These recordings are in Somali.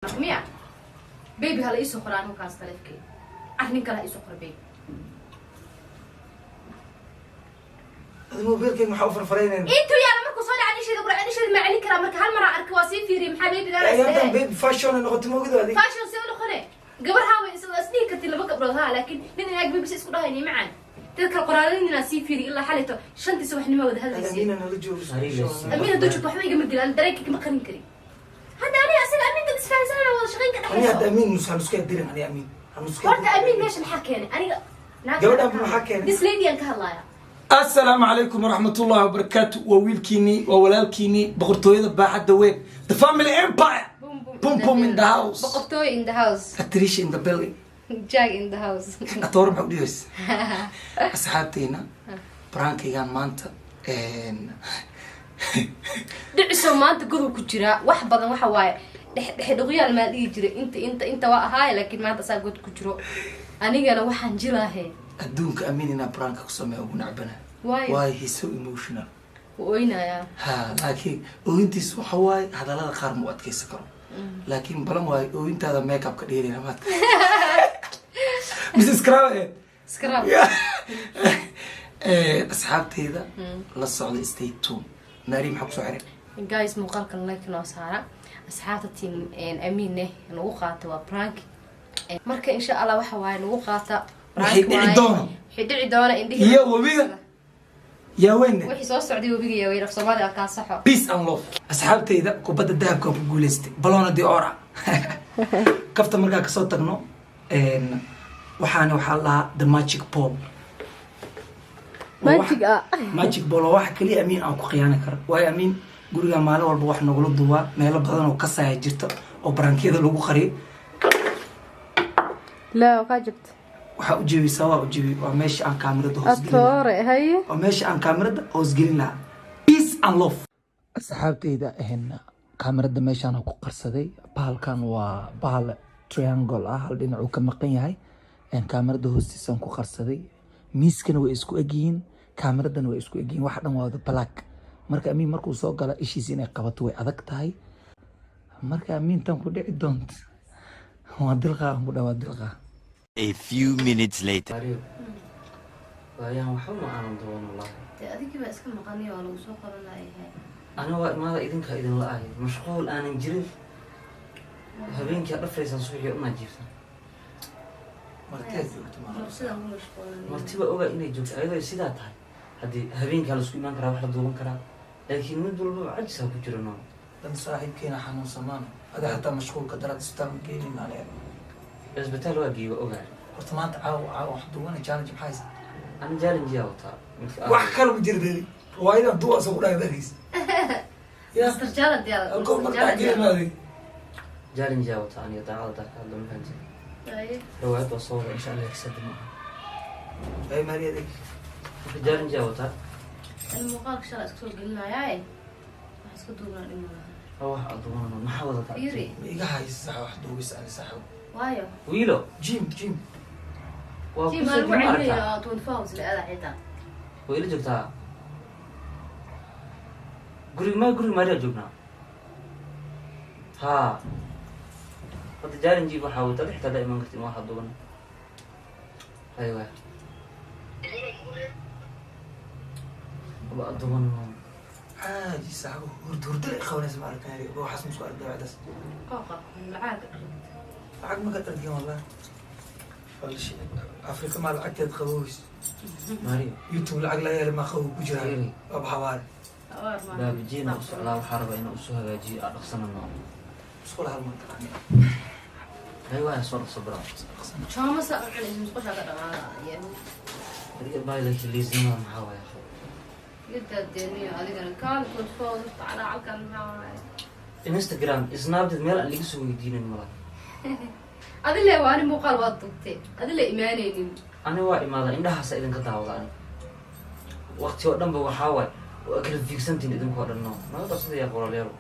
مية بيبي هلا يسوق رانو كاس تلفكي أهني كلا يسوق بيبي الموبيل كيف محافر فرينين انتو يا لما كوصولي عندي شيء دبر عندي شيء ما عليك رامك هالمرة أركواسي في ريم حبيبي ده أيام بيبي فاشون أنا قلت موجود هذه فاشل سوي له خنة قبل هاوي سنين كنت اللي بقبلها لكن من هناك بيبي سيسكو ده هني معان تذكر القرآن إننا سي في إلا حالته شنتي سوى حني ما ود هذا الشيء أمين أنا رجوز أمين دوتشو بحوي جمد دلال دريك كم قرن كري هذا أنا أصلا أمين قد سفان سنة ولا شغين كده أنا هذا أمين نسخة الدرهم أنا أمين ورد أمين ليش الحكي أنا قبل أبو الحكي ديس ليدي أنك هلا السلام عليكم ورحمة الله وبركاته وويلكيني وولالكيني بقرطوية باحد دوين The family empire Boom boom in the house بقبتوي in the house Patricia in the building Jack in the house أطور محوديوس أصحابتينا برانكيغان مانتا dhiciso maanta godow ku jira wax badan waxa waaye dhexdhexoyaal ma dhigi jiray inta waa ahaay laakiin maanta saa god ku jiro anigana waxaan jiraahe adduunka amiinina branka ku sameeyo ugu nacbana why he's so emotional ooynaya ha laakiin ooyintiis waxa waaye hadalada qaar mu adkeysan karo laakiin balan waaye ooyintaada makeup ka dheerina maad Mrs. Scrab asxaabteyda la socda stay tuned ناري محب سعره guys مقالك لايك نoo saara asxaabta team amiine nagu qaata waa prank marka insha Allah waxa waaye nagu qaata waxay dhici doona indhihi iyo wabiga yaa weyn wixii soo socday wabiga yaa weyn Soomaaliya ka saxo peace and love asxaabteyda kubadda dahabka ku guuleystay baloona di ora kafta markaa ka soo tagno waxaana waxa la the magic ball magic ball waxa kaliya amiin aan ku qiyaana karo way amiin guriga maalin walba wax nagu la duwa meel badan oo ka saaya jirto oo barankiyada lagu qariyo la qajibt waxa u jeebisa waa meesha aan kaamirada hoos gelin atoore haye waa meesha aan kaamirada hoos gelin lahaa peace and love asxaabteyda kaamirada meeshaan ku qarsaday bahalkan waa bahal triangle ah hal dhinac uu ka maqan yahay kaamirada hoostiisa ku qarsaday miiskana way isku egyihiin kaamiradan way isku egyihiin wax dhan waa black marka amiin markuu soo gala ishiisa inay qabato way adag tahay marka amiin tan ku dhici doonto waa dilqa ku dhawaad dilqa A few minutes later waayan waxa ma aan doon wallahi adiga ba iska maqanay oo lagu soo qoran lahayd ana waa imaada idinka idin la ahay mashquul aanan jirin habeenkii dhafaysan suuqiyo uma jiifsan martiba oga inay joogto ayadoo sidaa tahay haddii habeenkaa la isku imaan karaa wax la duuban karaa laakiin mid walba cajisa ku jira noo dan saaxiibkeena xanuunsamaan ada hataa mashquulka darad isbitaal geeynin maalee isbitaal waa geeyo ogaa horta maanta caawa wax duubana challenge maxay haysaa ana challenge yaa wataa wax kale ma jirdeeli waa inaan duwa asoo ku dhahay darkiis Mr. Jalad yaa alkool markaa geemaaday challenge yaa wataa aniga daacada darka hadda ma fahantin روايات وصور إن شاء الله يكسب معها. أي ماريا دي. في دار جاوتها. المقال شرع سكول قلنا ياي. بس كدونا إنه. روح أضمنه ما حاولت. يري. إيجا هاي الساعة واحد وبيسأل الساعة. وايو. ويلو. جيم. جيم أنا وعندي تون فاوز لألا عيدا. ويلو جبتها. قري ماريا جبنا. ها. قد جاري نجيب وحاول تحت دائما قلت ما واحد ضمن ايوه والله ضمن عادي ساعه ورد لي خونا اسمع لك هذه هو حسن سؤال ده بعد قاقا العاق ما قدرت اليوم والله ولا شيء افريقيا ما العقد تخويس ماريو يوتيوب العقل يا لما خو بجرا ابو حوار لا بجينا وسعلا وحاربه انه اسوها جي اقسم النوم مسؤول هالمنطقه ايوه صور صبرا شو ما سأل عليه مسقط هذا يعني هذيك بايلك اللي زينه محاوى يا اخي قلت الدنيا هذيك انا كان كنت فوز على عقل معاي انستغرام سناب ميل اللي يسوي يدين المرا هذا اللي وانا مو قال وضبطي هذا اللي ايماني انا واي ماذا عندها سيدن كداودا وقتي ودنبا waxa way waa kala fiigsantiin idinku dhanno ma qasad ya qoraleero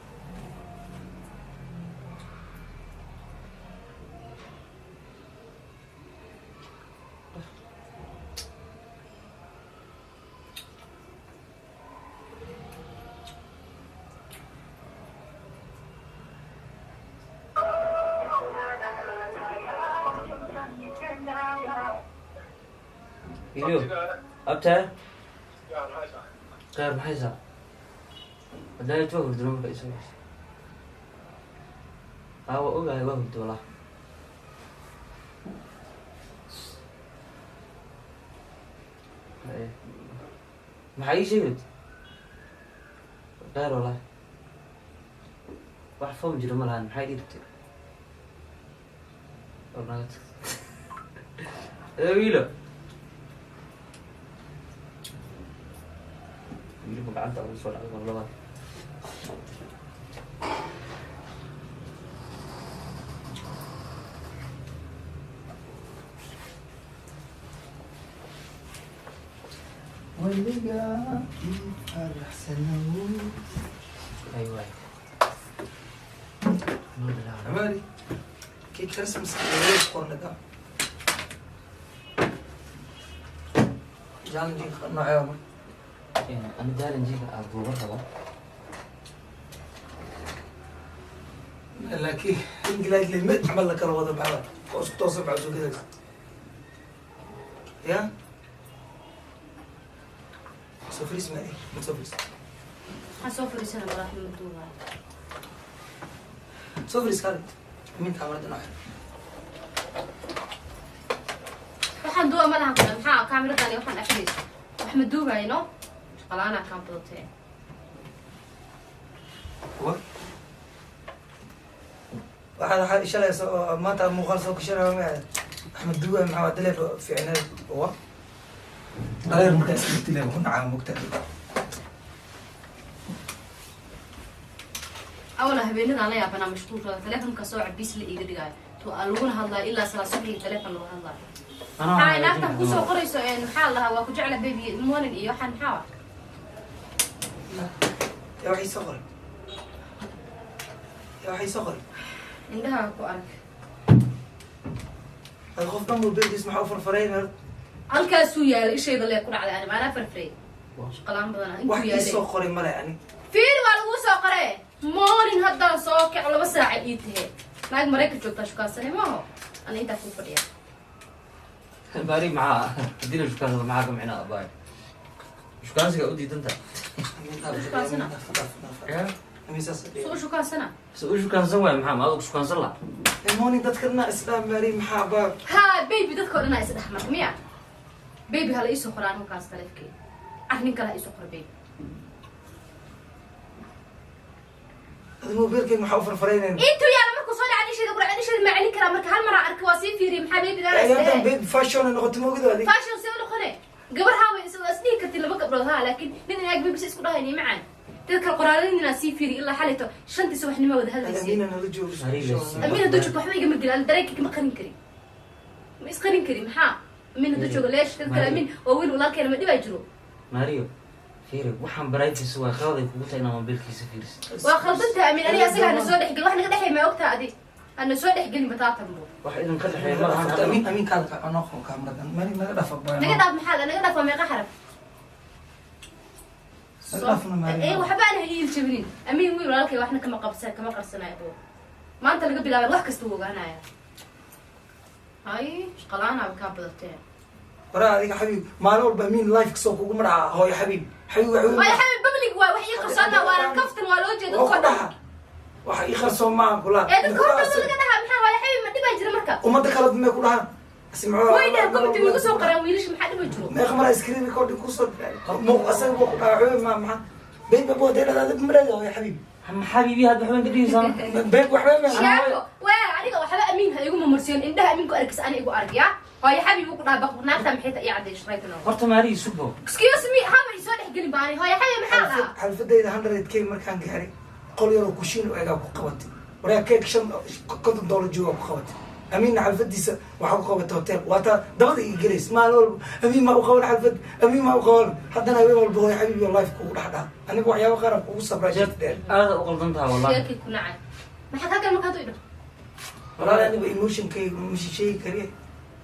Ilio. Abtaa. Qaar maxay saa? Hadday tuwa hurdiro marka isoo. Awa ogahay waa hurdo walaa. Maxay ii sheegay? Qaar walaa. Wax foom jiro ma lahan maxay dhibtay? Ornaat. Wiilo. Wiilo gacanta ugu soo dhacday labaad. weliga faraxsanow. Aywa. Amari kii Christmas ee qornada jaan jin nooceeyo Ana daalan jiga aad ugu rabo. laakiin inglaad limad amal la kala wada baxda oo isku toos baa soo galaysa ya sofris ma ay sofris حسوفر سنة براح من دوبا sofris kale min kamarada nooceeyo waxaan duwa malaha kale maxaa kaamiradan waxaan akhriis wax ma duubayno shaqalaana kaan badatay waxaad shalaysa oo maanta muuqaal soo kashanaya ma Axmed Duwa maxaa dalay fiicnay oo غير مكاسب التليفون عام مكتئب أولا هبيننا أنا يا بنا مشطوط تلفون كسوع بيس اللي يقدر تو ألون هذا إلا سلاسل تلفون لون هذا هاي نفتح كوسو قريسو إن حالها وكجعل بيبي مون إياه حن حاول يا وحي صغر يا وحي صغر عندها كوارك الخوف ضمو بيبي اسمه فرفرين halkaasuu yaalay ishayda lee ku dhacday ani maanaa farfrey shaqalaan badana intuu yaalay wax soo qoray male ani fiir waa lagu soo qoray morning haddaan soo kac 2 saac ii tahay naag mareyka joogta shukaansanay maaho ana intaa ku fadhiya bari maca hadii shukaanada maca ka micnaa abaay shukaansiga u diidanta shukaasana soo shukaasana soo shukaansan waay maxaa ma aad shukaansan la morning dadkana islaam mari maxaa baa ha baby dadka oo dhan ay isdhaxmar miya baby hala isoo qoraan halkaas taleefkii arrin kale isoo qor baby adoo beerkeen maxaa farfareeneen intuu yaala markuu soo dhacay shayda quraan shayda ma celin karaa marka hal mar arka waa sii fiiriyay maxaa baby dara ayaan baby fashion noqoto moogadaadi fashion soo noqonay gabar haa way isoo asdii kartay laba gabdhood ha laakiin nin inaag baby isku dhahaynay macaan dadka qoraaladiina sii fiiri ilaa xalito shantii subaxnimo wada hadlaysi amina nala joogo amina dujug waxba igama dilaan dareenkii ma qarin kari ma isqarin kari maxaa amina dujug leesh dadka amin oo wiil walaalkeena ma dhibay jiro Mario fiiri waxaan baraytiisa waa qalad kugu tahay inaan mobilkiisa fiiriso waa khaldanta amin aniga asaga ana soo dhaxgal wax naga dhaxay ma ogtaa adi ana soo dhaxgalin bataatan buu wax idin ka dhaxay ma lahan amin kaada anoo kaamiradan mari naga dhafa baa naga dhaaf maxaa naga dhaaf meeqa xaraf ايه وحبانا هي الجبنين امين ويل ولكن واحنا كما قرصنا يا ابو ما انت اللي قبل wax kasta uu gaanaya هاي شقلانا بكابلتين ورا adiga xabiib maalin walba amin life soo kugu maraa hooyo xabiib xabiib hooyo xabiib public waa wax qarsoona waa kaftan waa loo jeedo qodaha waxa ii qarsoon ma kula ee dadka horta laga dhaha maxaa hooyo xabiib ma dhibay jira marka umada kala dumay ku dhahan اسمعوا وين قمت من قصو قرا ويلش ما حد بجرو ما خمر سكرين ريكورد كوسو مو اسوي بو ما بيب بو دير هذا مريض يا حبيبي حبيبي هذا وحبان قديسان بيب وحبان شاكو وين عليك وحبا امين هيغو مرسيون عندها امين كو اركس انا ايغو ارك يا هاي حبيبي كو دابق ناقتا محيت اي عدي شريتنا horta maari subo excuse me هما يسو دخغلي باني هاي حبيبي maxaa xalfadayda 100k markaan gaaray qol yar oo kushiin oo eega ku qabatay waraa keek $50 jooga ku qabatay أمين حلفديس وحقق قوة هوتيل واتا دبل إنجليز ما نقول أمين ما أقول حلفد أمين ما أقول حتى أنا أقول بقول حبيبي والله في كل حدا أنا بقول يا وخرب وصبر جد هذا أقولتها والله شيء كنا عاد ما حد هذا المكان تقدر والله أنا بإيموشن كي مش شيء كريه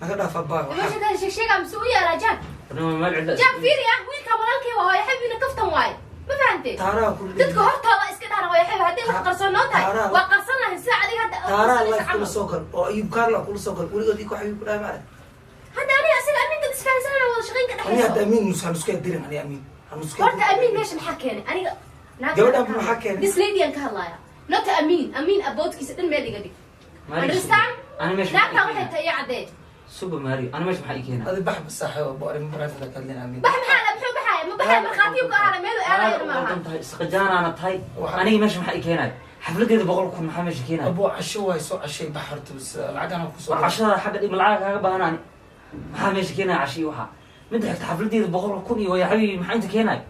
ما كده فبار ما شد هذا الشيء عم سوي يا رجال أنا ما العدة جاب فيري يا ويل كمان كي وهاي حبيبي نكفتم واي ما فهمتي ترى كل تذكر هرتا اسكت انا ويا حبيبي هدي وقرصناتها وقرصنا الساعه دي هدا ترى الله كل سوكر أو أيوب كارلا كل سوكر ولي قديك حبيبي لا ما هذا أنا أسأل أمين قد إسكان سنة ولا shaqayn ka أنا هذا dhaxayso أمين نسكت ديرن أنا أمين نسكت horta amiin meesha maxaa keenay aniga Gabadha maxaa keenay? this lady aan ka hadlaaya not amiin aboodkiisa dhan meel iga dhig ماري understand انا ماشي naagta waxay tahay caddeed سوبر ماري انا ماشي محقق هنا هذا بحب الصحة وأبو أريم برافو ذاك اللي أمين bax maxaa la muxuu baxaya ma baxaya markhaatiyo ka aana meel aadaya ma aha سقجان انا تاي انا ماشي محقق هنا حفلتي بقول لكم محمد ماشي هنا أبو عشوا يسوق عشي بحرت بس العجانة كوسو عشرة حق دي ملعقة كاغا باناني محمد ماشي هنا عشي وها من حتى حفلتي بقول لكم يا حبيبي ما انت هنا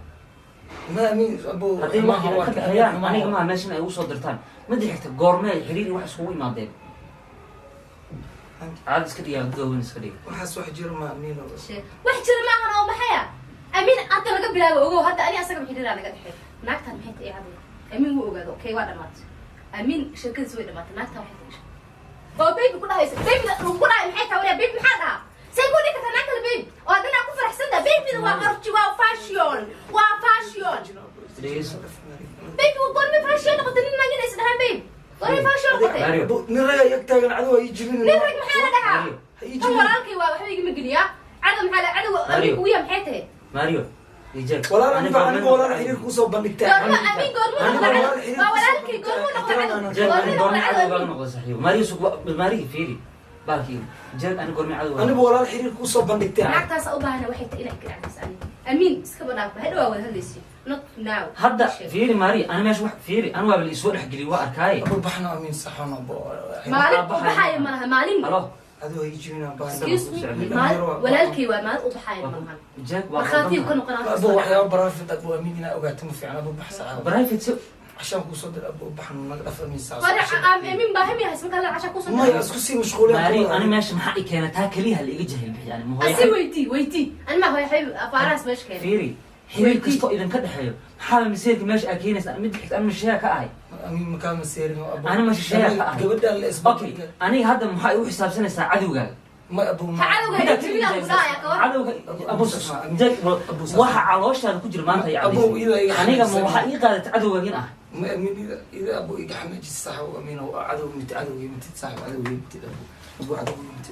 ما أمين أبو هذه ما ما هو هو انا ما ماشي انا وصل درتان من حتى غورمي حريري واحد سوي ما دين عاد اسكدي يا دوين اسكدي وحس واحد جير ما أمين wax jira ma ahan oo maxaya amiin hadda laga bilaabo ogow hadda ani asaga xiriir naga dhaxay naagtan maxay tahay caddeed amiin wuu ogaado okay waa dhamaatay amiin shirkadiisa way dhamaatay naagtan waxay tahay oo baby ku dhahaysa baby ku dhahay maxay tahay baby maxaa dhaha say ku dhigta naagta baby oo dana ku faraxsanta baby waa qarji waa fashion baby waa qormi fashion noqotay nin magin is dhahan baby qormi fashion noqotay أبو نرجع يكتاجن عدو يجي من nin rag maxaa la dhahaa tan walaalkay waa waxba igama geliyaa cadow maxaa la cadow amiin wiya maxay tahay ماريو يجيك ولا أنا ولا حرير كوسو بندكتان goorma amiin goorma noqday waa walaalkay goorma noqday جاك goorma انا قرمي noqday عدو قال نقول صحيح ماريو سوق ماري فيري باكي جاك انا قرمي عدو أنا ولا حرير كوسو بندكتان naagtaas u baahana waxay tahay inay gacanta ani amiin iska banaanba hadhow waa wada hadlaysi not now هدا فيري ماري انا ماشي واحد فيري انا وابل يسوق حق لي واركاي أبو بحنا أمين صحنا أبو maalin u baxaya malaha maalin الو عدو يجي من excuse me walaalkay waa maalin u baxaya malahan جاك markhaatiyo ka noqonaa أبو وحياة برافد أبو أمين أنا أوقات مفعل أبو بحث برايفت عشان كوسو در أبو بحنا نقدر أمين ساعة amiin baahami haysan kala casha ku ما soo يسكسي مشغولة ماري انا ماشي محقق كانت هاكليها اللي جهل يعني مو asi weyti ani ma hooyo xayb afaaraas meesha keenay فيري حيل كستو اذا كدحيو حال مسيرك ماشي اكينس انا مدحت انا مش هيك اهي أمين مكان مسيرين أبو أنا مش شايف أحد. قبل ده الأسبوع اوكي انا هذا محقق وحساب سنه ساعه عدو ما أبو ما cadowga jibina gudaaya ka war عدو ابو جاك waxa calooshaada ku jir maanta أبو إذا aniga ma waxa ii qaadat cadowgin ah ما أمين إذا أبو إيجا حمد الصح وأمين هو عدو مت عدو يمت صح عدو يمت أبو عدو يمت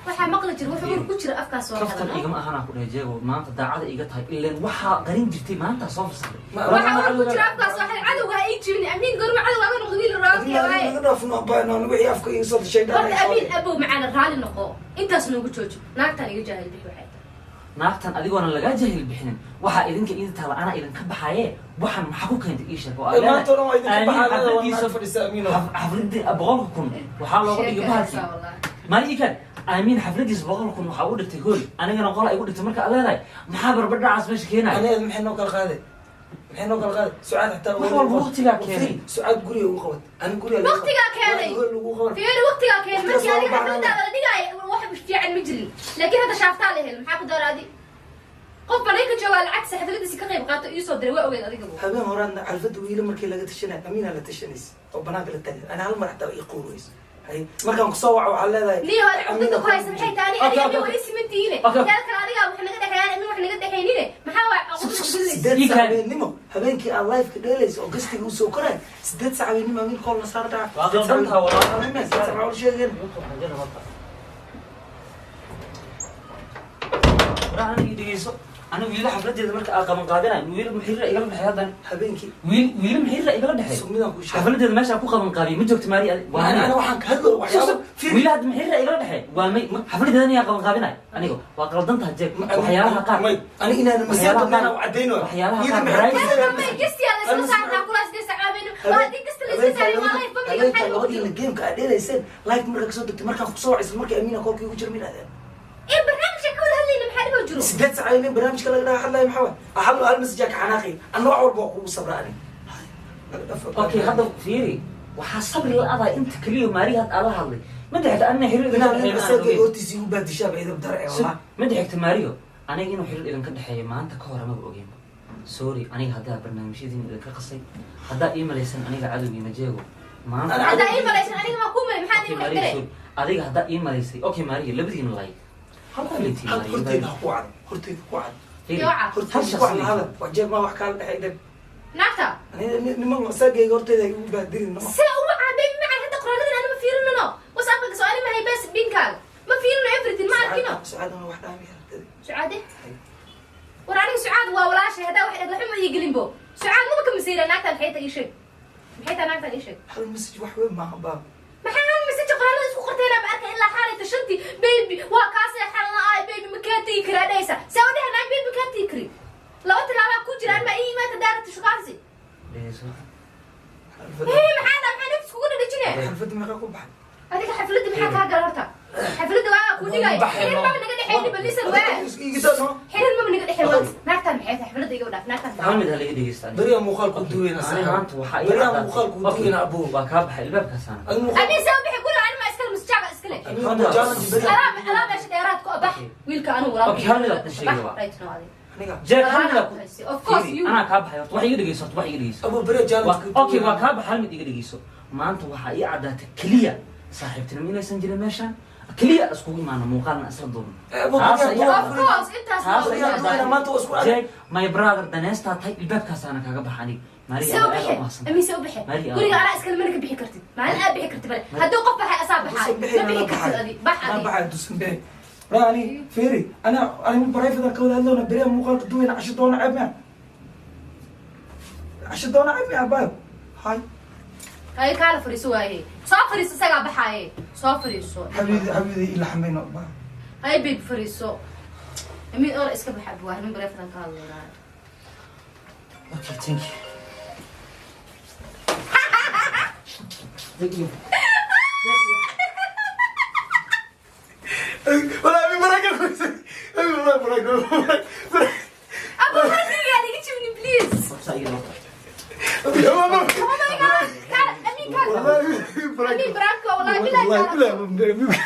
waxa maqli jir wuxuu ku jira afkaas soo kaftan hadalno igama ahana ku dhajeego maanta daacada iga tahay ilaa waxa qarin jirtay maanta soo fasaxay waxa ku jira afkaas soo hadal cadowga ay jibin amiin goorma cadowga aan noqdo wiil raadi waaye أنا نقدر نفهم أبانا نبي أفكار يصير شيء ده horta amiin abow macana raali noqo intaas noogu jooji naagtan iga jaahil bixi waxay naagtan adigoona laga jahil bixinin waxa idinka idin taala ana idin ka baxaye waxan maxaa ku keentay ii sheeg ما ترى ما إذا كبحنا ولا فرس أمين xafladii boqolka kun waxaa looga dhigay bahalkii maalin kan aamin xafladiis boqolka kun waxaa u dhigtay hool anigana qola igu dhigtay marka leedahay maxaa barbadhacaas meesha keenaya أنا محنا وكل غادي محنا وكل غادي سعاد حتى wax walba waqtigaa keenay سعاد قريه وقوت أنا قريه waqtigaa keenay وقوت fiiri waqtigaa keenay markii adiga xafladaada la dhigay wax fiican ma jirin laakiin hadda shaaftaa la hel maxaa ku daraadi qof banayka jawaa lacag xafladiisa ka qayb qaato iyo soo diray waa ogeed adiga habeen horaan carfada wiila markii laga tashanay amiina la tashanays oo banaanka la tagay ana hal mar xataa ii quureys hay markaan ku soo waco waxaa leedahay nii hore cudurka ku haysan maxay taani adiga mi wali simantiine dalka adiga wax naga dhaxayaan mi wax naga dhaxaynine maxaa waa cudurka sideed saacadeednimo habeenkii aan live ka dheelaysa oo gastiga u soo koray sideed saacadeednimo amiin kool la saar dhaca waa qaldantaa walaa sheegeen ana dhigeyso ana wiila xafladeeda marka aan qaban qaadanayo wiila muxirra igala dhaxay hadan habeenkii wiila muxirra igala dhaxay sumidaan ku sheegay xafladeeda meesha ku qaban qaadiyo ma joogto maari أنا waxaan ka hadlo waxyaabo wiila had muxirra igala dhaxay waa may xafladeeda aniga qaban qaadanayo aniga waa qaldantaa jeeg waxyaalaha qaar أنا إنا مسيرة أنا وعدينه waxyaalaha إذا qaar ma jisti ala soo saarna kula sidii sacaabeen waa hadii kasta la soo saaray waa live public habeenka labadii la game ka dheelayseen live markaa kasoo degtay markaa ku soo wacaysan markii amiina koolkii ugu jira minaadeen in barnaamijka ka wada hadlayna maxaa dhibo jiro sideed saacadeedna barnaamijka laga dhaha hadlaya maxaa waay axallo hal masajaa ka xanaaqay anna wax walba waa kugu sabraani okay hadda fiiri waxaa sabri la adaa inta kaliya maari had ala hadlay ma dhaxta anna xiriir inaan masajaa hortiisii u baadishaa ba idab dare walaa ma dhaxta maariyo aniga inuu xiriir idin ka dhaxeeyo maanta ka hor ama ogeyn sorry aniga hadda barnaamijyadii idin ka qasay hadda ii malaysan aniga cadowgiina jeego maanta hadda ii malaysan aniga ma ku malay maxaa idin xigtay adiga hadda ii malaysay okay maariyo labadiina lay horteyda ku cad horteyda ku cad horteyda ku cad hada wajeeg ma wax kala dhaxay dad naagta niman masaajayga horteyda ay ugu baadirin nama see uma caabay macaan hadda qoraaladin ana ma fiirinano wasaaqaga soo ani ma hay bas binkaaga ma fiirino everything ma arki وينو سعاد انا واحد عامي سعاده وراني سعاد ولا شيء هذا واحد وحما يقلين بو سعاد مو كم مسيره ناقتها بحيث اي شيء بحيث ناقتها اي شيء هل المسج واحد وين مع باب ما حنا مسج قرانه اسكو قرتينا بارك الا حالي تشنتي بيبي وكاسي حلنا اي بيبي مكاتي كراديسا ساودي هناك بيبي مكاتي كري لو انت لا كو جيران ما اي ما تدارت شقاسي ليش ايه محادا محا نفسك كو دجينه حلفت ما كاكو بحد هذيك حفلتي maxaa ka galorta xaflada waa ku dhigay xilin ma naga dhaxeeyay balisan waa xilin ma naga dhaxeeyay naagtan maxay xaflada iga dhaaf naagtan محمد هل يجي يستاني بريا مخالك دوينا انا انت وحقيقة بريا مخالك دوينا ابو باكاب الباب كسان أبي سوي بيقول أنا ما أسكر مستعجل أسكله أنا ماشي ديارات كو أبح ويلك أنا ولا اوكي هل لا تشيء رايت نوادي جاك هل of course you انا كاب حيط waxay iga dhigeyso waxay iga dhigeyso ابو بريا جامد اوكي waa kaab hal mid iga dhigeyso maanta waxa ii cadaatay kaliya saaxiibtina inaysan jirin meeshan kaliya isku imaana muuqaalna isla duubno ابو بريا of course أنت ما تو اسكو جاك my brother danesta tay البابkaas ana kaga baxani ماريا سوي بحي أمي سوي بحي قولي أنا أسكر منك بحي كرتي ما أنا بحي كرتي بلا هدو قف بحي أصاب بحي ما بحي كرتي هذه بحي ما بعد تسمع راني فيري انا من برايفت الكود هذول بريا مخالك دوينا عشان دونا عبنا عشان دونا عبنا اباب هاي هاي كان فريسو هاي صافريسو سجع بحي صافريسو حبيبي إلا حمينا اباب هاي بيب فريسو أمي أول إسكب حب واحد من برايفت الكود اوكي ثانك يو ولا ابي براك كويس ابي والله براك أبو هذي يعني تشوفني بليز ابي oh my god كان أمي كان والله أمي براكو والله بلا والله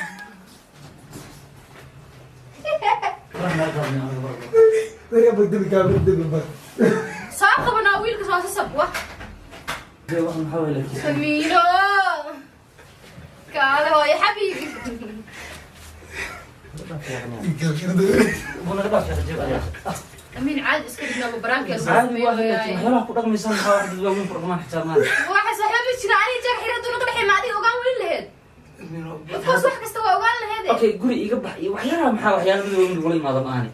بريا بدي كامل بدي صاحب بناويل كسواسة سبوة سمينو قال هو يا حبيبي أمين عاد اسكتنا ببرانك عادي واحد يلا كل رقم يسمى واحد يوم برقمان حسابنا واحد صاحبي شراني جاب حيرة دون قد حي معدي وقام وين لهد بس واحد كستوى وقال لهد اوكي قولي يقبح وحيانا محا وحيانا من يقولي ما ضماني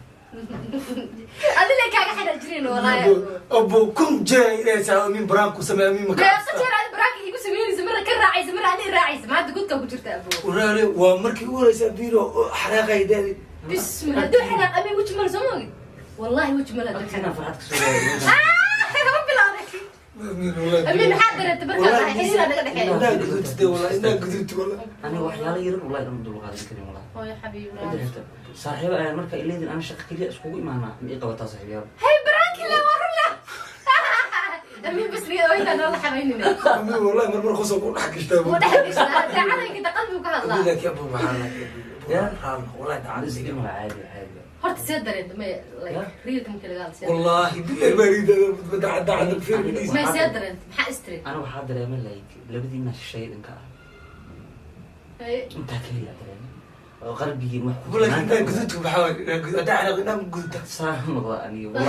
أدي لك كاga حدا جرين والله ابو كم جاي يساوي من برانكو سمي من لا مكان صدق هذا براك يقول سميني زمرة كل راعي زمرة أنا راعي ما أنت قلت كم جرت أبو ورالي ومركي ورا بيرو حراقه يدالي بسم الله دو حنا أمي وش مر زمري والله وش مر دو انا فرحتك شويه ربي لا ذكي امين والله أمي محضر أنت بركة حسين هذا كده حلو لا قدرت والله انا قدرت والله انا وحيالا يرن والله لما دول هذا الكلام والله يا حبيبي صاحب انا marka ileedin ana shaqo kaliya isku imaana ma qabataa saaxiibayaal هاي براكي لا والله أمي بس لي وين أنا الله حبيبي امين والله مرمر خصو كون حكشتها ودحكش تعال كده قلبي وكهلا اقول لك يا ابو محمد يا والله تعال عادي عادي عادي هرت سيدر أنت ما ريلك ممكن قال سيدر والله بالله ما اريد انا بدع عند الفيلم ما سيدر أنت محا استري انا waxaa dareemay like labadiina shay dhanka inta kaliya dareemay qalbigii wax بقول لك انت قدرت بحاول ادعنا قدام قلت صراحه نقضاني بس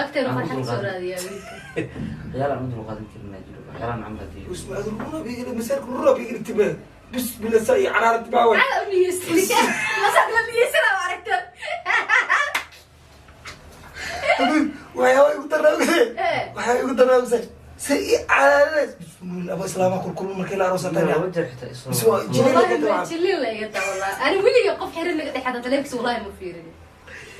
أكثر من فرحة صورة يا بنت يلا عنده مقادم كلمه جلو حرام عم بدي واسمع هذا بيجي مسار كل بيجي انتباه بس بلا ساي عرارة باول على أمي يسري ما صار لي يسرى وعرفت وهي يقول ترى سيء على بسم الله ابو سلامه كل مركي لا روسه لا ثانيه وجه حتى بس والله ما تشيلي ولا يقطع والله أنا ولي يقف حرير نقطع حتى تلبس والله ما فيرني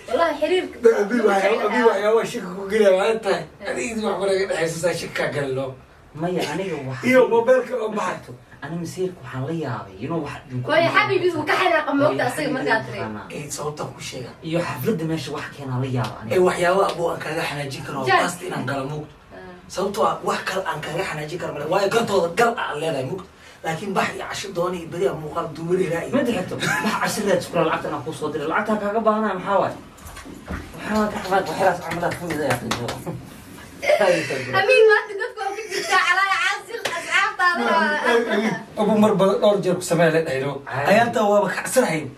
والله حرير ابي وهي هو شك قال انت انا يدي وحنا حاسس شك قال له maya aniga waxa iyo mobilka oo baxato ana masiirku waxaan la yaabay inuu wax way xabiibi uu ka xanaaq moogta asaga markaa tiri sababta ku sheega iyo xafladda meesha wax keenaa la yaaba aniga waxyaabo abo aan kaga xanaajin karo fast inaan gala moogto sababtoo wax kale aan kaga xanaajin karo male waayo gantooda gal aan leedahay moogto laakiin bax iyo casho dooni iyo bari muuqaal duubari raay ma dhigto bax cashireed isku lacagta aan ku soo diray lacagta kaaga baahnaa maxaa waay waxaa ka xamaad waxaas camalaad ku miday aqoon أمين ما تقدر تقول على عازل أسعار طالعة أبو مربى أرجع بسمع لك أيام توا بكسرهم